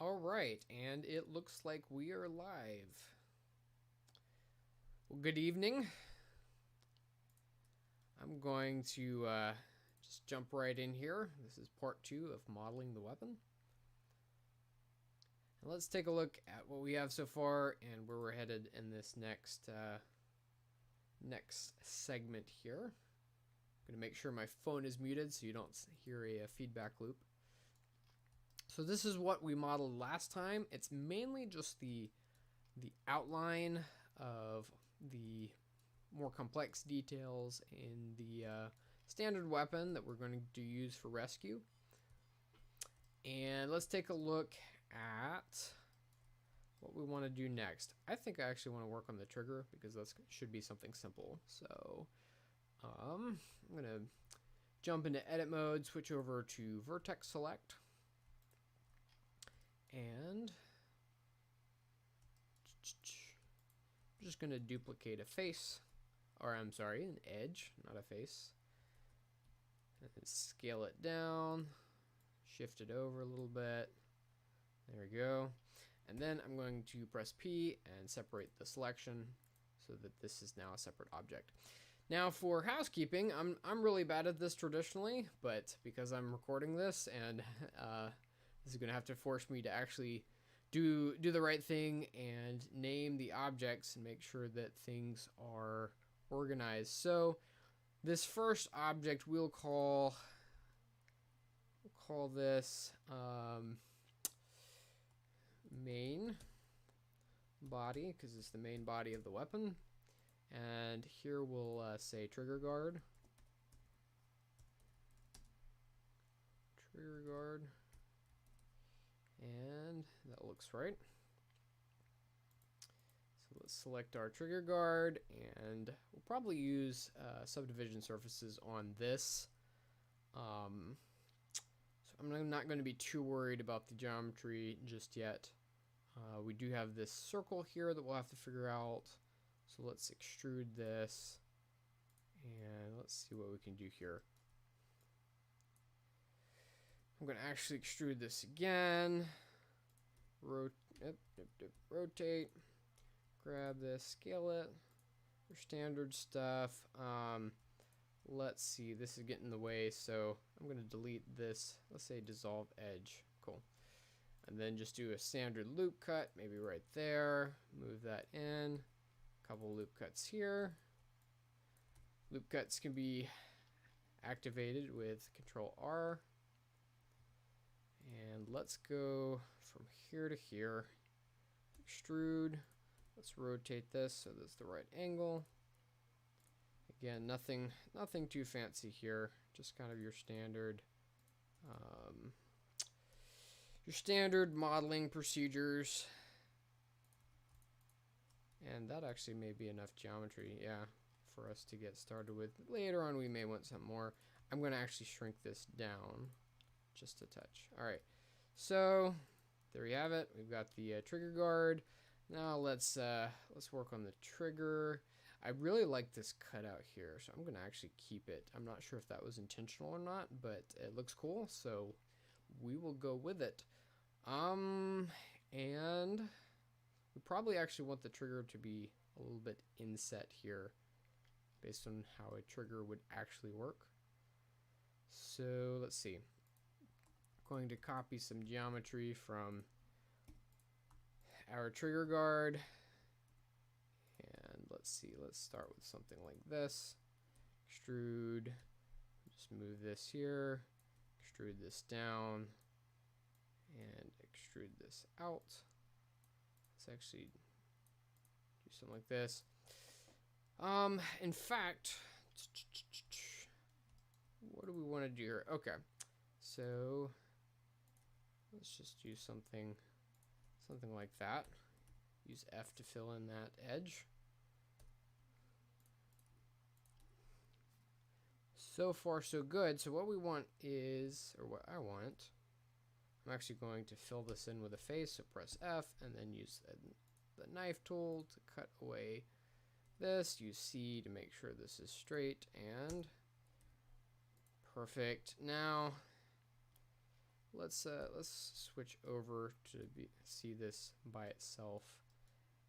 All right, and it looks like we are live. Well, good evening. I'm going to just jump right in here. This is part 2 of modeling the weapon. And let's take a look at what we have so far and where we're headed in this next segment here. I'm going to make sure my phone is muted so you don't hear a feedback loop. So this is what we modeled last time. It's mainly just the outline of the more complex details in the standard weapon that we're going to use for rescue. And let's take a look at what we want to do next. I think I actually want to work on the trigger because that should be something simple. So I'm going to jump into edit mode, switch over to vertex select, and I'm just going to duplicate a face, or I'm sorry, an edge, not a face. And scale it down, shift it over a little bit. There we go. And then I'm going to press P and separate the selection so that this is now a separate object. Now for housekeeping, I'm really bad at this traditionally, but because I'm recording this and this is going to have to force me to actually do the right thing and name the objects and make sure that things are organized. So this first object we'll call this main body because it's the main body of the weapon. And here we'll say trigger guard. Trigger guard. And that looks right. So let's select our trigger guard, and we'll probably use subdivision surfaces on this. So I'm not going to be too worried about the geometry just yet. We do have this circle here that we'll have to figure out. So let's extrude this, and let's see what we can do here. I'm going to actually extrude this again. Rotate. Grab this, scale it. For standard stuff. Let's see, this is getting in the way, so I'm going to delete this. Let's say dissolve edge. Cool. And then just do a standard loop cut, maybe right there. Move that in. A couple loop cuts here. Loop cuts can be activated with Control R. And let's go from here to here. Extrude. Let's rotate this so that's the right angle. Again, nothing too fancy here. Just kind of your standard modeling procedures. And that actually may be enough geometry, yeah, for us to get started with. Later on we may want some more. I'm going to actually shrink this down just a touch. All right, so there you have it. We've got the trigger guard. Now let's work on the trigger. I really like this cutout here, so I'm going to actually keep it. I'm not sure if that was intentional or not, but it looks cool, so we will go with it. And we probably actually want the trigger to be a little bit inset here based on how a trigger would actually work. So let's see. Going to copy some geometry from our trigger guard, and let's see, let's start with something like this. Extrude, just move this here, extrude this down, and extrude this out. Let's actually do something like this. In fact, what do we want to do here? Okay, so let's just do something like that. Use F to fill in that edge. So far so good. So what we want is, or what I want, I'm actually going to fill this in with a face, so press F and then use the knife tool to cut away this. Use C to make sure this is straight, and perfect. Now let's switch over to see this by itself,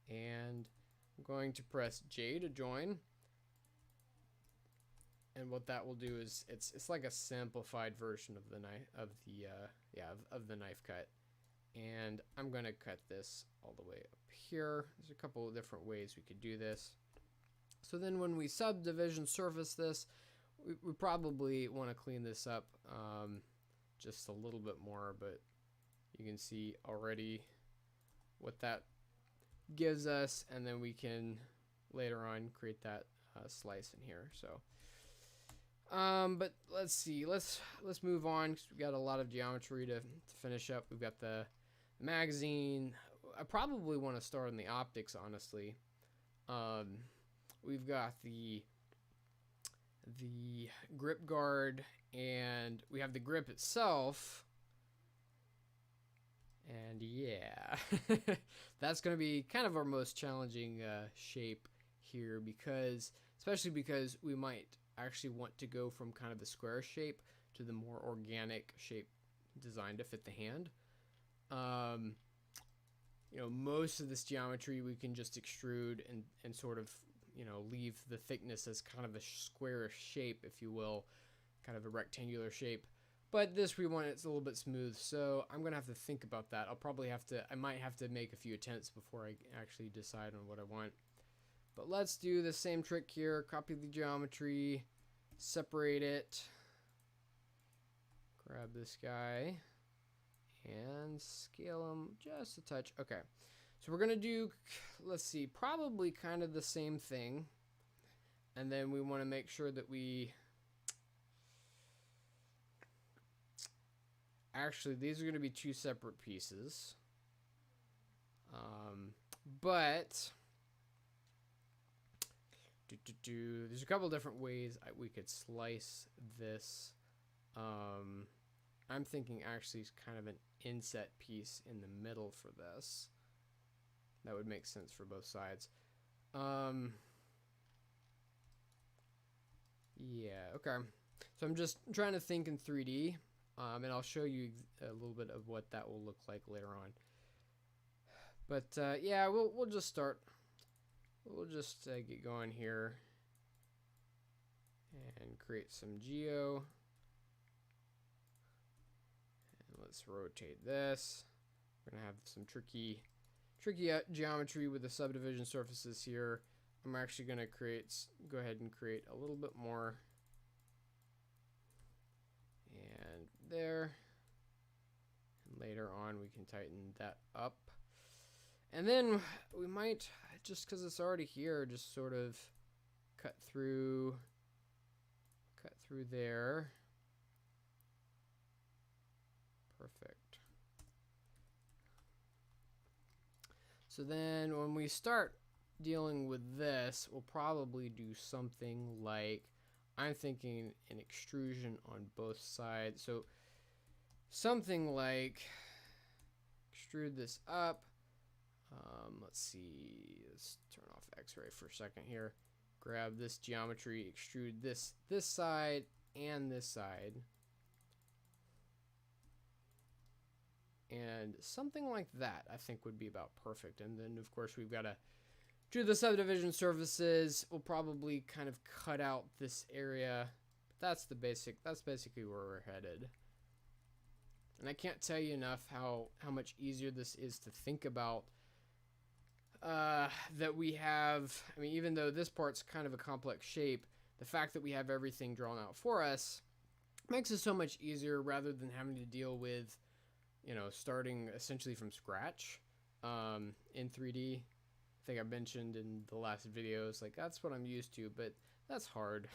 and I'm going to press J to join. And what that will do is it's like a simplified version of the knife of the knife cut. And I'm going to cut this all the way up here. There's a couple of different ways we could do this. So then when we subdivision surface this, we probably want to clean this up just a little bit more, but you can see already what that gives us, and then we can later on create that slice in here. So but let's see, let's move on, because we've got a lot of geometry to finish up. We've got the magazine. I probably want to start on the optics, honestly. We've got the grip guard, and we have the grip itself, and yeah that's going to be kind of our most challenging shape here, especially because we might actually want to go from kind of the square shape to the more organic shape designed to fit the hand. You know, most of this geometry we can just extrude and sort of, you know, leave the thickness as kind of a squarish shape, if you will, kind of a rectangular shape. But this we want it's a little bit smooth, so I'm gonna have to think about that. I might have to make a few attempts before I actually decide on what I want. But let's do the same trick here. Copy the geometry, separate it, grab this guy, and scale him just a touch. Okay, so we're gonna do, let's see, probably kind of the same thing, and then we want to make sure that we actually, these are going to be two separate pieces, but there's a couple different ways we could slice this. I'm thinking actually it's kind of an inset piece in the middle for this. That would make sense for both sides. Yeah, okay. So I'm just trying to think in 3D, and I'll show you a little bit of what that will look like later on. But yeah, we'll just start. We'll just get going here and create some geo. And let's rotate this. We're gonna have some tricky geometry with the subdivision surfaces here. I'm actually gonna go ahead and create a little bit more. And there. And later on we can tighten that up. And then we might, just because it's already here, just sort of cut through there. Perfect. So then when we start dealing with this, we'll probably do something like, I'm thinking an extrusion on both sides. So something like extrude this up. Let's see, let's turn off X-ray for a second here. Grab this geometry, extrude this side and this side. And something like that I think would be about perfect. And then of course we've got to do the subdivision surfaces. We'll probably kind of cut out this area. That's basically where we're headed. And I can't tell you enough how much easier this is to think about. That we have, I mean, even though this part's kind of a complex shape, the fact that we have everything drawn out for us makes it so much easier, rather than having to deal with, you know, starting essentially from scratch in 3D. I think I mentioned in the last videos, like, that's what I'm used to, but that's hard.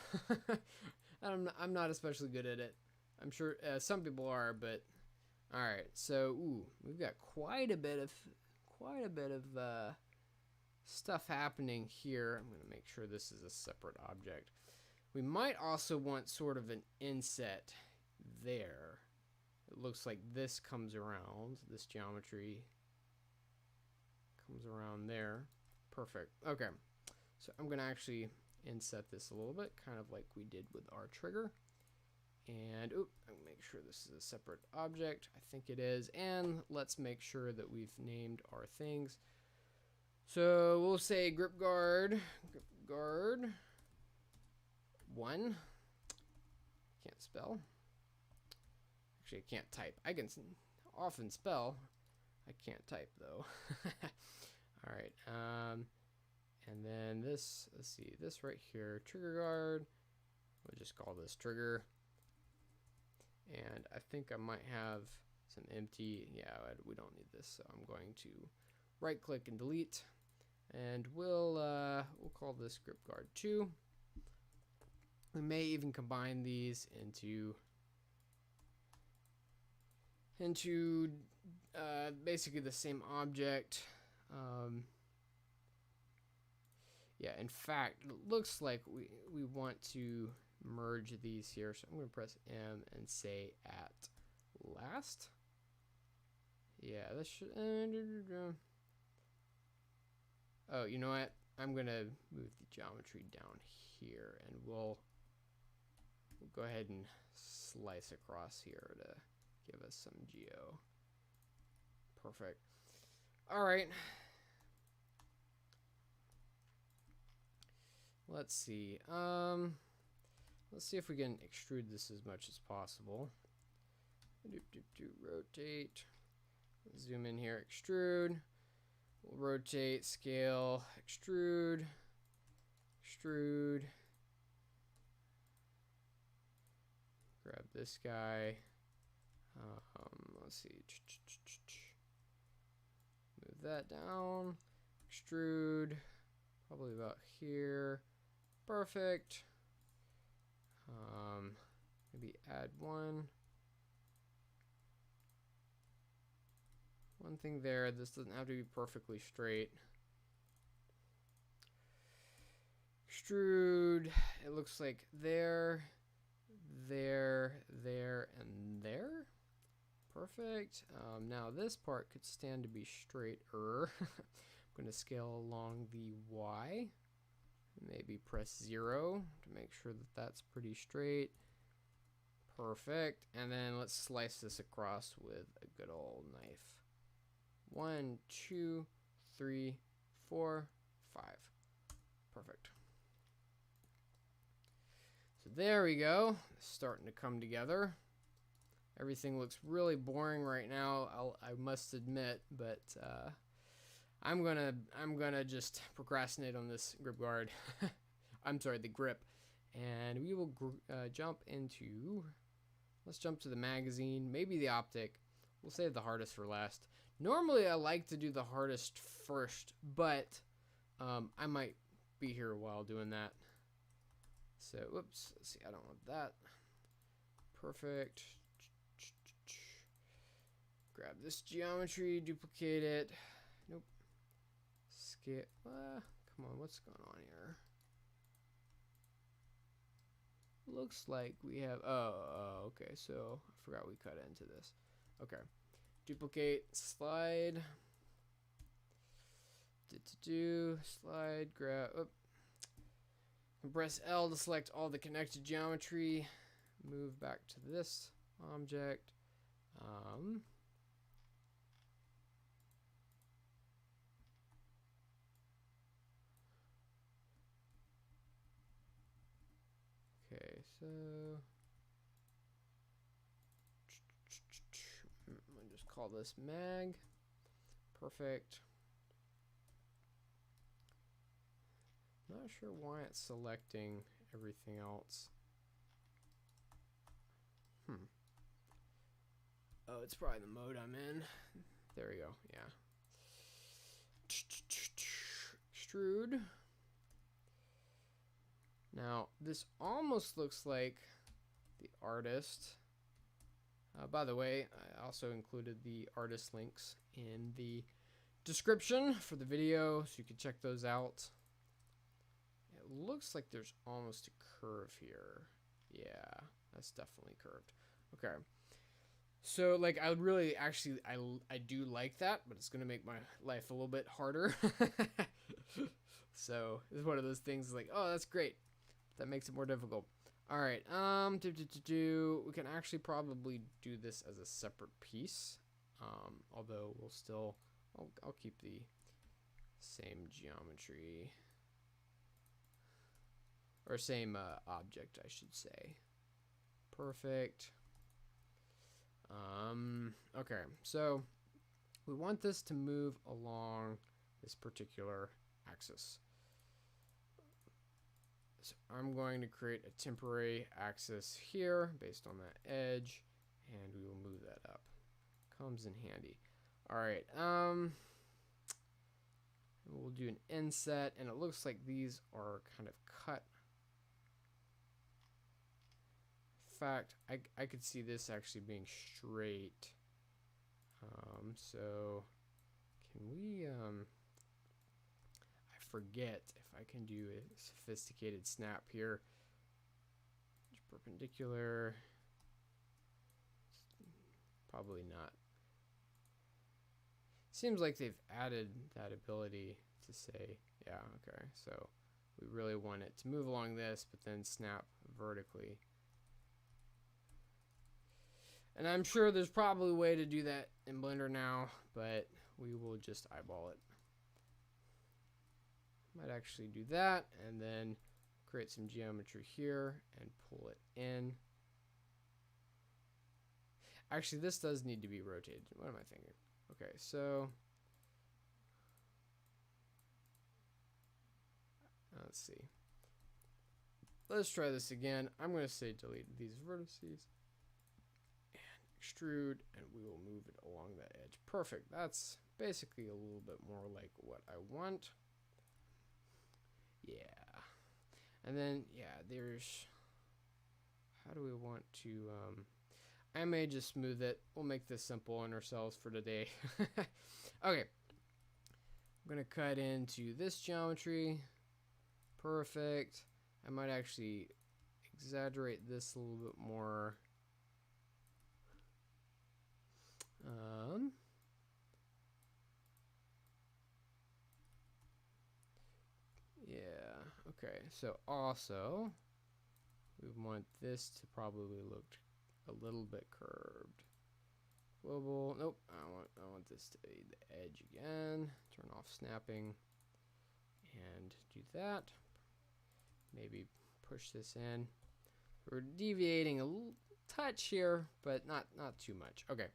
I'm not especially good at it. I'm sure some people are, but all right. So we've got quite a bit of stuff happening here. I'm going to make sure this is a separate object. We might also want sort of an inset there. It looks like this comes around, this geometry comes around there. Perfect. Okay, so I'm going to actually inset this a little bit, kind of like we did with our trigger. And make sure this is a separate object. I think it is. And let's make sure that we've named our things. So we'll say grip guard 1. Can't spell. Actually, I can't type. I can often spell. I can't type though. All right. And then this, let's see, this right here, trigger guard. We'll just call this trigger. And I think I might have some empty. Yeah, we don't need this, so I'm going to right click and delete. And we'll call this grip guard 2. We may even combine these into basically the same object. Yeah, in fact, it looks like we want to merge these here. So I'm going to press M and say at last. Yeah, that should. Oh, you know what? I'm going to move the geometry down here, and we'll go ahead and slice across here to give us some geo. Perfect. All right. Let's see. Let's see if we can extrude this as much as possible. Rotate. Zoom in here. Extrude. We'll rotate, scale, extrude, extrude. Grab this guy. Let's see. Move that down. Extrude. Probably about here. Perfect. Maybe add one thing there. This doesn't have to be perfectly straight. Extrude. It looks like there, there, and there. Perfect. Now this part could stand to be straighter. I'm going to scale along the Y. Maybe press 0 to make sure that that's pretty straight. Perfect. And then let's slice this across with a good old knife. 1, 2, 3, 4, 5. Perfect. So there we go. It's starting to come together. Everything looks really boring right now, I must admit, but I'm gonna just procrastinate on this grip guard. I'm sorry, the grip, and we will jump into. Let's jump to the magazine, maybe the optic. We'll save the hardest for last. Normally, I like to do the hardest first, but I might be here a while doing that. So, whoops. Let's see. I don't want that. Perfect. Grab this geometry, duplicate it. Nope. Skip. Come on, what's going on here? Looks like we have. Oh, okay. So I forgot we cut into this. Okay. Duplicate, slide. Slide, grab. Press L to select all the connected geometry. Move back to this object. Okay, so I'll just call this mag. Perfect. Not sure why it's selecting everything else. Oh, it's probably the mode I'm in. There we go. Yeah. Extrude. Now, this almost looks like the artist. By the way, I also included the artist links in the description for the video, so you can check those out. It looks like there's almost a curve here. Yeah, that's definitely curved. Okay. So, like, I would really, actually, I do like that, but it's going to make my life a little bit harder. So, it's one of those things like, oh, that's great. That makes it more difficult. All right. We can actually probably do this as a separate piece. Although we'll still, I'll keep the same geometry, or same object, I should say. Perfect. Okay, so we want this to move along this particular axis. So I'm going to create a temporary axis here based on that edge, and we will move that up. Comes in handy. All right, we'll do an inset, and it looks like these are kind of cut. In fact, I could see this actually being straight. So can we, I forget if I can do a sophisticated snap here. Perpendicular, probably not. Seems like they've added that ability to say, yeah, okay, so we really want it to move along this, but then snap vertically. And I'm sure there's probably a way to do that in Blender now, but we will just eyeball it. Might actually do that, and then create some geometry here and pull it in. Actually, this does need to be rotated. What am I thinking? Okay, so let's see. Let's try this again. I'm going to say delete these vertices and extrude, and we will move it along that edge. Perfect. That's basically a little bit more like what I want. Yeah. And then, yeah, there's, how do we want to, I may just smooth it. We'll make this simple on ourselves for today. Okay. I'm going to cut into this geometry. Perfect. I might actually exaggerate this a little bit more. Yeah, okay. So also, we want this to probably look a little bit curved. Global, nope, I want this to be the edge again. Turn off snapping and do that. Maybe push this in. We're deviating a little touch here, but not too much. Okay.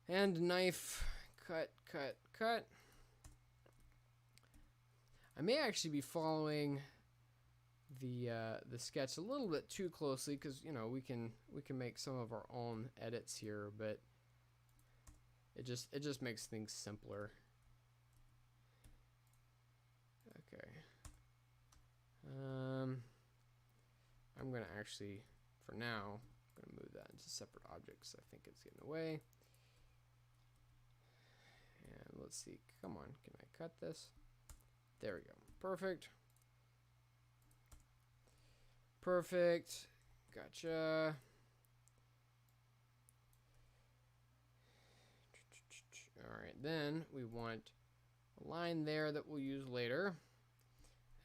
And knife, cut, cut, cut. I may actually be following the sketch a little bit too closely, because you know we can make some of our own edits here, but it just makes things simpler. Okay. I'm gonna actually, for now, I'm gonna move that into separate objects. I think it's getting away. And let's see. Come on, can I cut this? There we go. Perfect. Perfect. Gotcha. Alright, then we want a line there that we'll use later.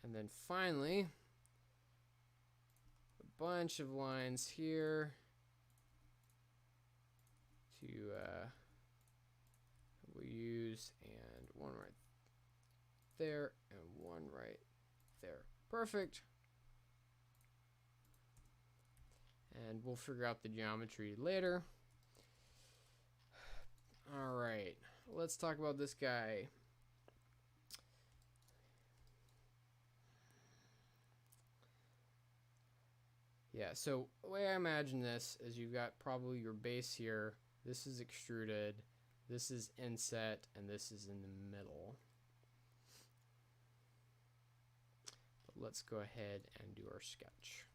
And then finally, a bunch of lines here to we'll use, and one right there and one right there. Perfect. And we'll figure out the geometry later. All right, let's talk about this guy. Yeah, so the way I imagine this is you've got probably your base here. This is extruded, this is inset, and this is in the middle. But let's go ahead and do our sketch,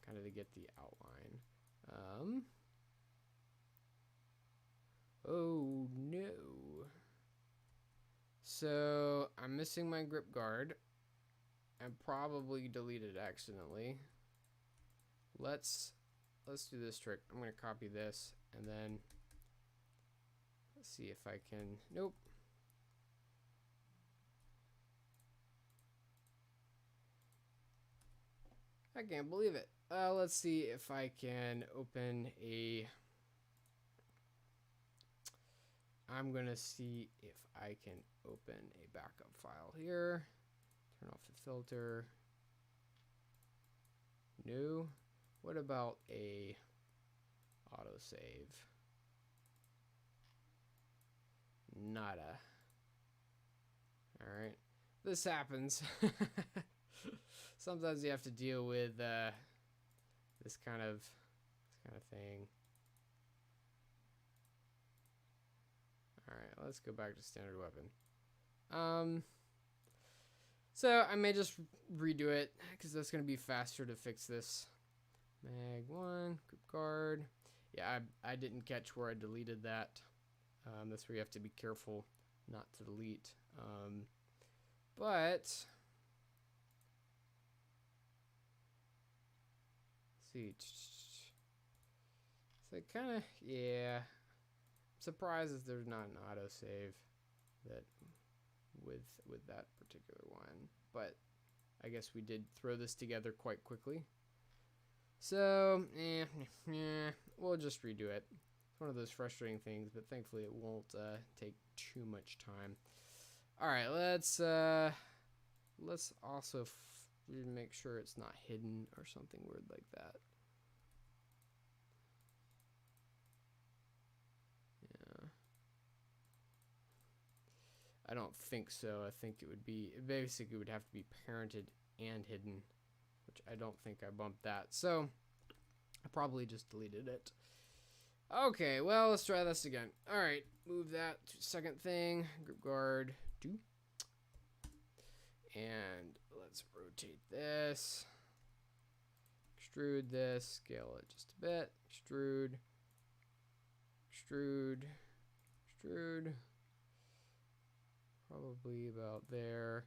kind of to get the outline. Oh no. So I'm missing my grip guard. I probably deleted it accidentally. Let's do this trick. I'm going to copy this and then let's see if I can. Nope. I can't believe it. let's see if I can open a... I'm gonna see if I can open a backup file here. Turn off the filter. No. What about a autosave? Nada. Alright. This happens. Sometimes you have to deal with this kind of thing. Alright, let's go back to standard weapon. So I may just redo it because that's going to be faster to fix this. Mag 1, group guard. Yeah, I didn't catch where I deleted that. That's where you have to be careful not to delete. But let's see. So kind of, yeah. I'm surprised that there's not an autosave that with that particular one. But I guess we did throw this together quite quickly. So, we'll just redo it. It's one of those frustrating things, but thankfully it won't take too much time. All right, let's also make sure it's not hidden or something weird like that. Yeah, I don't think so. I think it would be basically would have to be parented and hidden, which I don't think I bumped that. So I probably just deleted it. Okay, well, let's try this again. All right, move that to second thing, group guard 2. And let's rotate this, extrude this, scale it just a bit, extrude, extrude, extrude, probably about there.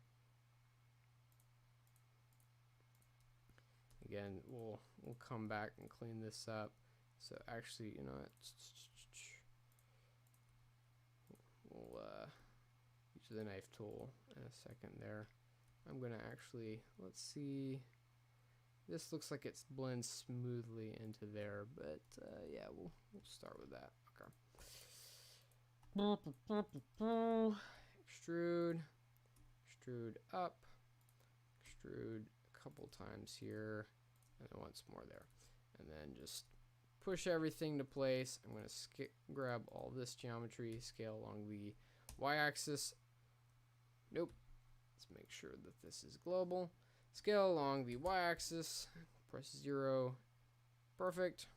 Again, we'll come back and clean this up. So actually, you know what? We'll use the knife tool in a second there. I'm gonna actually, let's see. This looks like it blends smoothly into there, but yeah, we'll start with that. Okay. Extrude, extrude up, extrude a couple times here, and then once more there, and then just push everything to place. I'm going to grab all this geometry, scale along the y-axis. Nope. Let's make sure that this is global. Scale along the y-axis. Press 0. Perfect.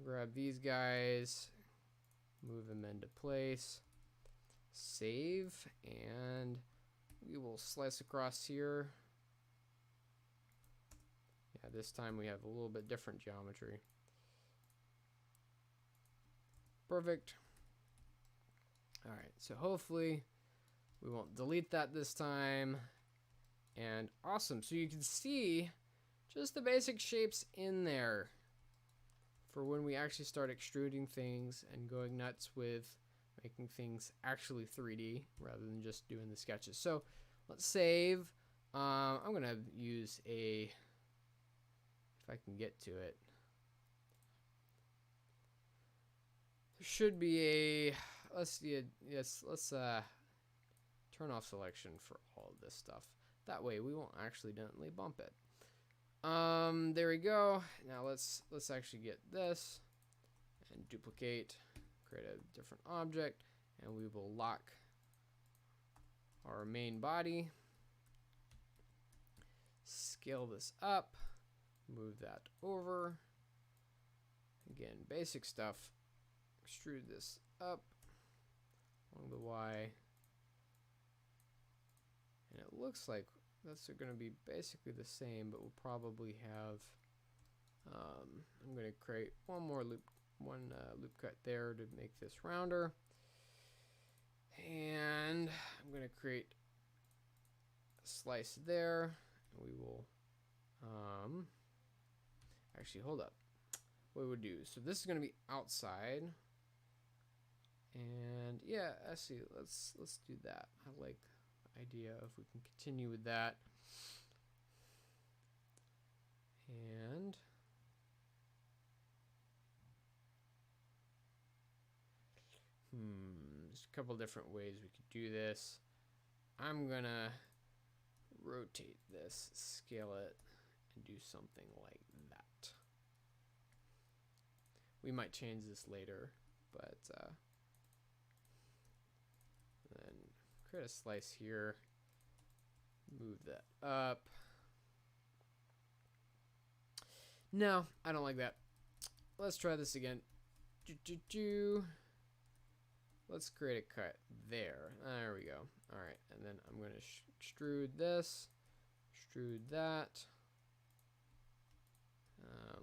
Grab these guys. Move them into place. Save. And we will slice across here. Yeah, this time we have a little bit different geometry. Perfect. All right, so hopefully we won't delete that this time. And awesome, so you can see just the basic shapes in there for when we actually start extruding things and going nuts with making things actually 3D rather than just doing the sketches. So let's save. I'm gonna use a, if I can get to it. Should be a, let's see, let's turn off selection for all of this stuff. That way we won't accidentally bump it. There we go. Now let's actually get this and duplicate, create a different object, and we will lock our main body. Scale this up, move that over. Again, basic stuff. Extrude this up along the Y, and it looks like that's going to be basically the same, but we'll probably have I'm going to create one loop cut there to make this rounder, and I'm going to create a slice there, and we will actually hold up. What we would do, so this is going to be outside. And yeah, I see. Let's do that. I like the idea if we can continue with that. And there's a couple different ways we could do this. I'm gonna rotate this, scale it, and do something like that. We might change this later, but then create a slice here, move that up. No, I don't like that. Let's try this again. Let's create a cut there. There we go. All right, and then I'm going to extrude this, extrude that.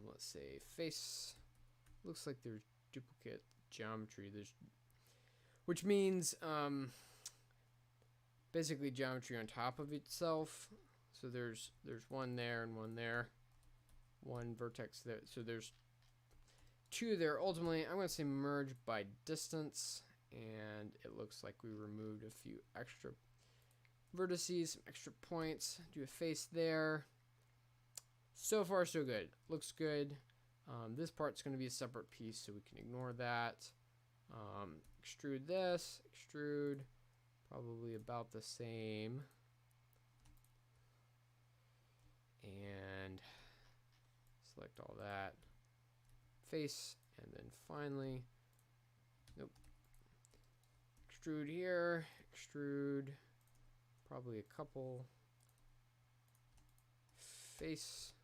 Let's say face. Looks like there's duplicate geometry. Which means basically geometry on top of itself. So there's one there and one there, one vertex there. So there's two there. Ultimately, I'm going to say merge by distance. And it looks like we removed a few extra vertices, some extra points. Do a face there. So far, so good. Looks good. This part's going to be a separate piece, so we can ignore that. Extrude this. Extrude. Probably about the same. And select all that. Face. And then finally, nope. Extrude here, extrude, probably a couple, face,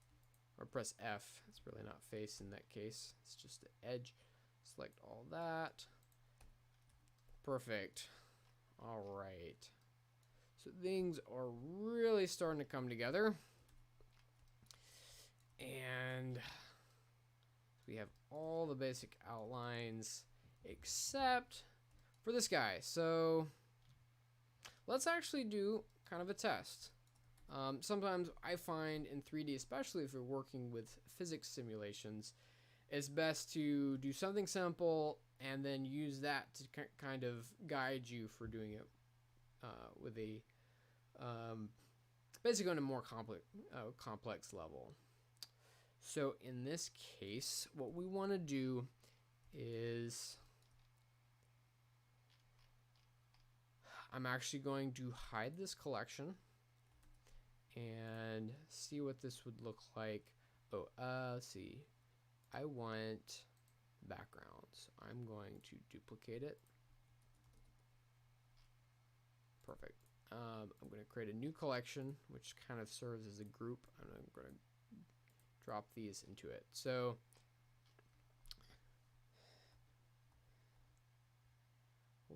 or press F. It's really not face in that case. It's just the edge. Select all that. Perfect. All right. So things are really starting to come together. And we have all the basic outlines except for this guy. So let's actually do kind of a test. Sometimes I find in 3D, especially if you're working with physics simulations, it's best to do something simple and then use that to kind of guide you for doing it with a basically on a more complex level. So in this case, what we want to do is I'm actually going to hide this collection and see what this would look like. Oh, let's see. I want background, so I'm going to duplicate it. Perfect. I'm going to create a new collection, which kind of serves as a group. I'm going to drop these into it. So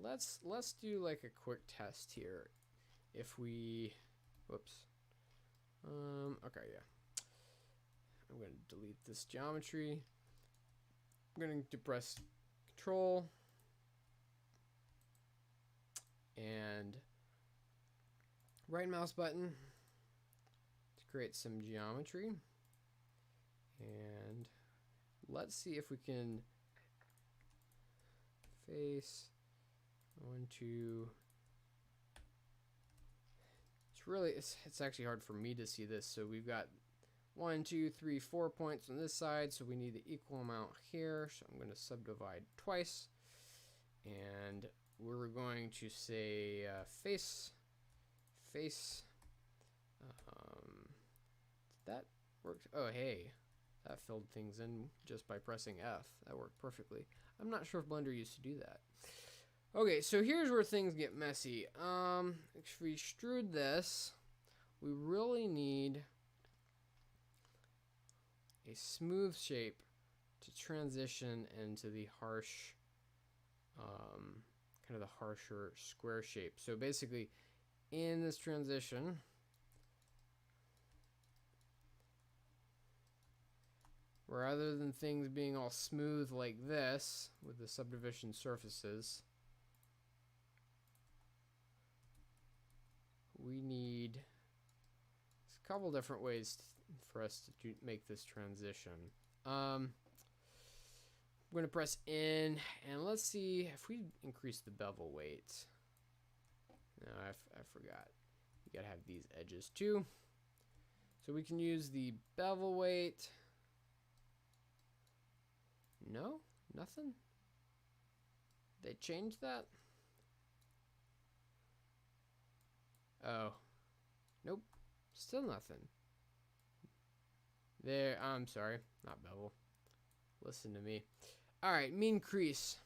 let's do like a quick test here. If we, whoops. Okay, yeah. I'm going to delete this geometry. I'm going to press Control and right mouse button to create some geometry. And let's see if we can face 1, 2. It's actually hard for me to see this. So we've got 1, 2, 3, 4 points on this side. So we need the equal amount here. So I'm going to subdivide twice. And we're going to say face. That worked. Oh, hey. That filled things in just by pressing F. That worked perfectly. I'm not sure if Blender used to do that. Okay, so here's where things get messy. If we extrude this, we really need a smooth shape to transition into the harsh, kind of the harsher square shape. So basically, in this transition, rather than things being all smooth like this with the subdivision surfaces, we need a couple different ways for us to make this transition. I'm going to press in, and let's see if we increase the bevel weight. No, I forgot. You got to have these edges too. So we can use the bevel weight. No, nothing. They changed that? Oh, nope, still nothing. There, I'm sorry, not bevel. Listen to me. All right, mean crease.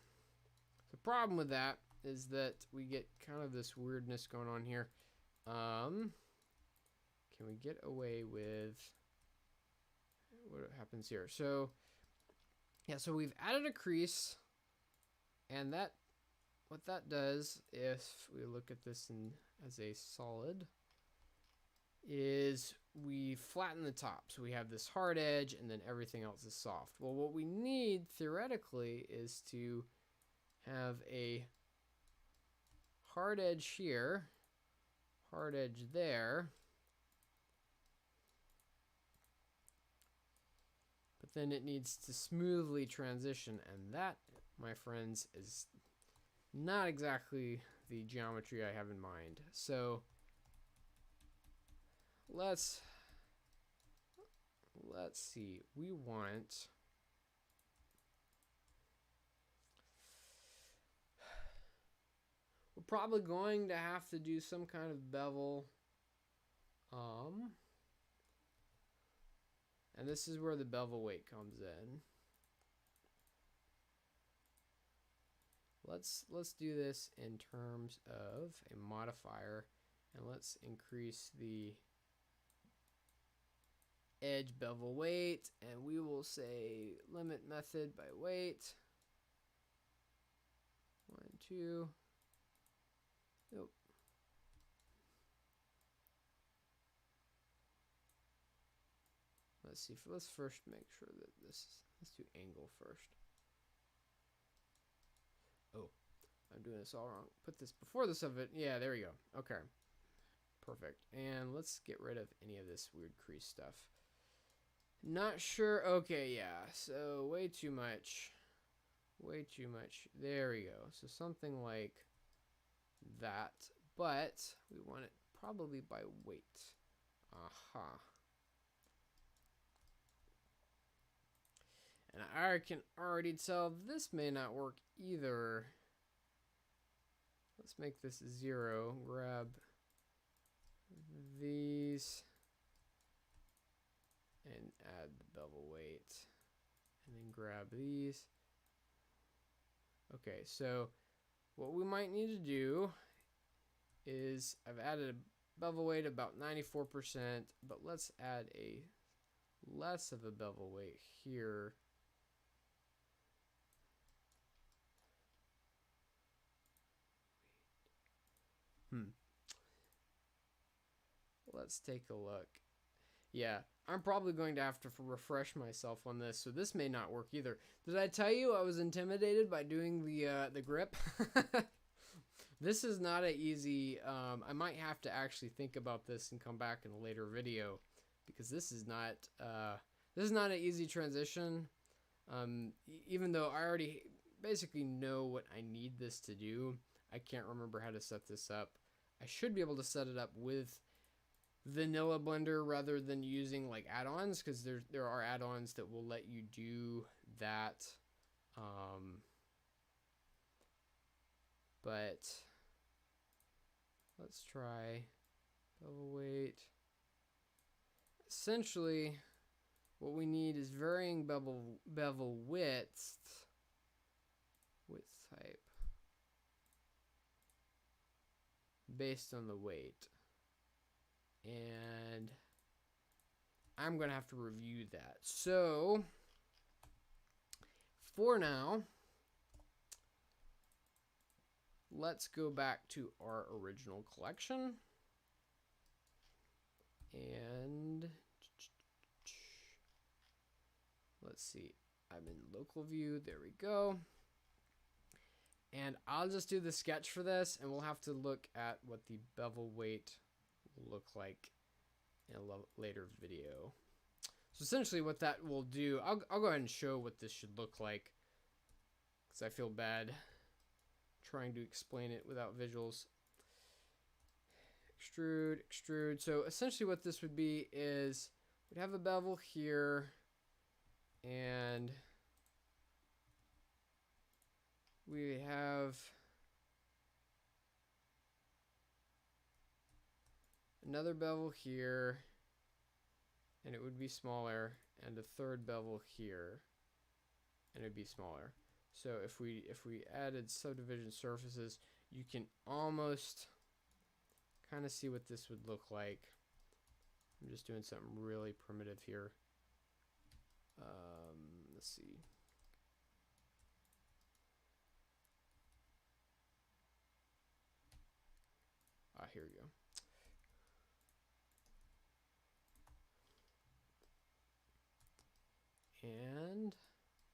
The problem with that is that we get kind of this weirdness going on here. Can we get away with what happens here? So, yeah, so we've added a crease, and that what that does, if we look at this as a solid, is we flatten the top. So we have this hard edge, and then everything else is soft. Well, what we need theoretically is to have a hard edge here, hard edge there, but then it needs to smoothly transition, and that, my friends, is not exactly the geometry I have in mind. So let's see. We want we're probably going to have to do some kind of bevel. And this is where the bevel weight comes in. Let's do this in terms of a modifier, and let's increase the edge bevel weight, and we will say limit method by weight. 1, 2. Nope. Let's see. Let's first make sure that let's do angle first. Oh, I'm doing this all wrong. Put this before the sub. Yeah, there we go. Okay, perfect. And let's get rid of any of this weird crease stuff. Not sure. Okay, yeah. So way too much. Way too much. There we go. So something like that, but we want it probably by weight. Aha. And I can already tell this may not work either. Let's make this 0. Grab these and add the bevel weight. And then grab these. Okay, so what we might need to do is I've added a bevel weight about 94%, but let's add a less of a bevel weight here. Let's take a look. Yeah, I'm probably going to have to refresh myself on this, so this may not work either. Did I tell you I was intimidated by doing the grip? This is not an easy. I might have to actually think about this and come back in a later video, because this is not an easy transition. Even though I already basically know what I need this to do, I can't remember how to set this up. I should be able to set it up with vanilla blender rather than using like add-ons, because there are add-ons that will let you do that. But let's try bevel weight. Essentially, what we need is varying bevel width type based on the weight. And I'm going to have to review that. So, for now, let's go back to our original collection. And let's see. I'm in local view. There we go. And I'll just do the sketch for this, and we'll have to look at what the bevel weight will look like in a later video. So essentially what that will do, I'll go ahead and show what this should look like, because I feel bad trying to explain it without visuals. extrude, extrude. So essentially what this would be is we'd have a bevel here, and we have another bevel here, and it would be smaller, and a third bevel here, and it would be smaller. So if we added subdivision surfaces, you can almost kind of see what this would look like. I'm just doing something really primitive here. Let's see. Here we go. And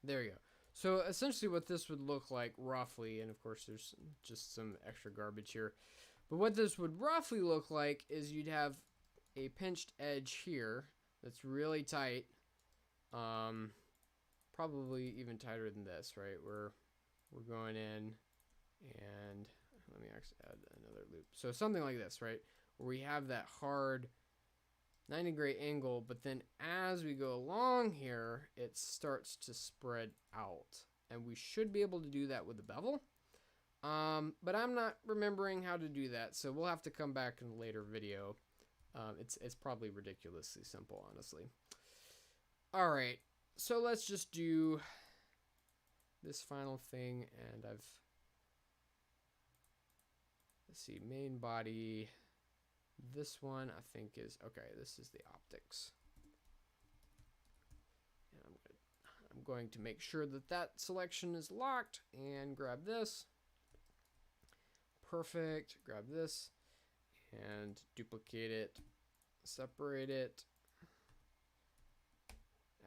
there you go. So essentially what this would look like roughly, and of course there's just some extra garbage here, but what this would roughly look like is you'd have a pinched edge here that's really tight, probably even tighter than this, right? We're going in, and let me actually add another loop. So something like this, right? Where we have that hard 90-degree angle, but then as we go along here, it starts to spread out. And we should be able to do that with the bevel. But I'm not remembering how to do that, so we'll have to come back in a later video. It's probably ridiculously simple, honestly. All right, so let's just do this final thing, and let's see, main body. This one I think is okay. This is the optics, and I'm going to make sure that that selection is locked and grab this. Perfect. Grab this and duplicate it, separate it,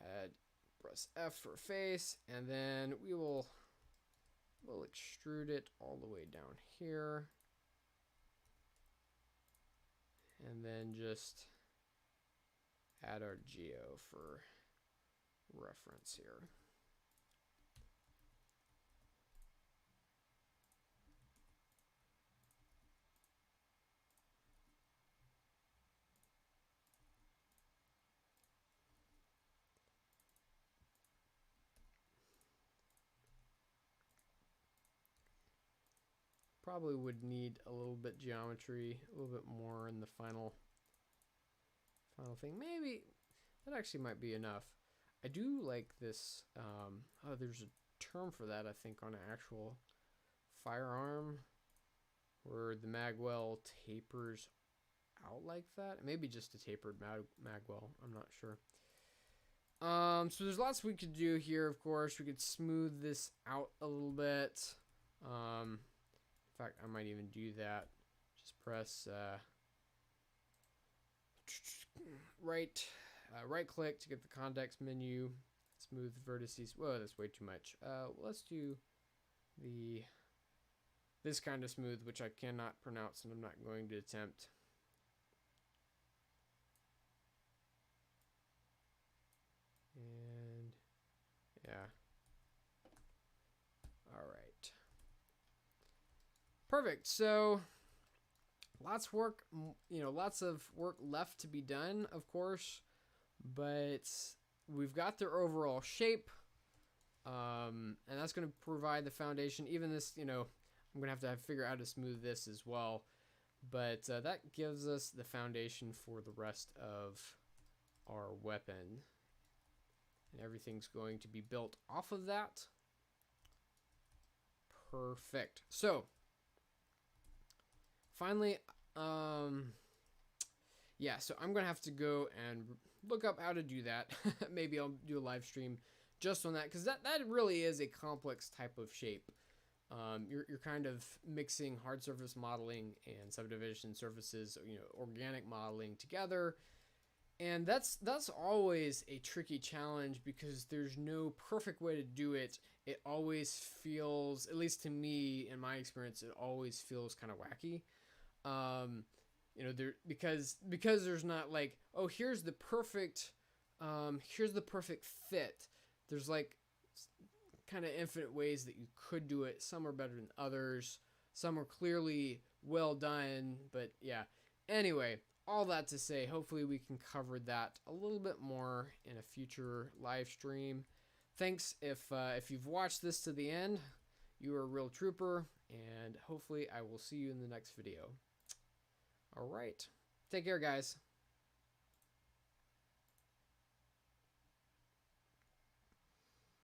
add, press F for face, and then we'll extrude it all the way down here, and then just add our geo for reference here. Probably would need a little bit geometry, a little bit more in the final thing. Maybe that actually might be enough. I do like this. Oh, there's a term for that, I think, on an actual firearm, where the magwell tapers out like that. Maybe just a tapered magwell. I'm not sure. So there's lots we could do here. Of course, we could smooth this out a little bit. In fact, I might even do that. Just press right click to get the context menu. Smooth vertices. Whoa, that's way too much. Let's do this kind of smooth, which I cannot pronounce and I'm not going to attempt. And yeah. All right. Perfect. So lots of work left to be done, of course, but we've got their overall shape, and that's going to provide the foundation. Even this, I'm going to have to figure out how to smooth this as well, but that gives us the foundation for the rest of our weapon, and everything's going to be built off of that. Perfect. So finally, yeah, so I'm gonna have to go and look up how to do that. Maybe I'll do a live stream just on that, because that really is a complex type of shape. You're kind of mixing hard surface modeling and subdivision surfaces, organic modeling together, and that's always a tricky challenge, because there's no perfect way to do it. It always feels, at least to me in my experience, it always feels kind of wacky. Because there's not like, oh, here's the perfect fit. There's like kind of infinite ways that you could do it. Some are better than others. Some are clearly well done, but yeah, Anyway, all that to say, hopefully we can cover that a little bit more in a future live stream. Thanks if you've watched this to the end. You are a real trooper, and hopefully I will see you in the next video. All right. Take care, guys.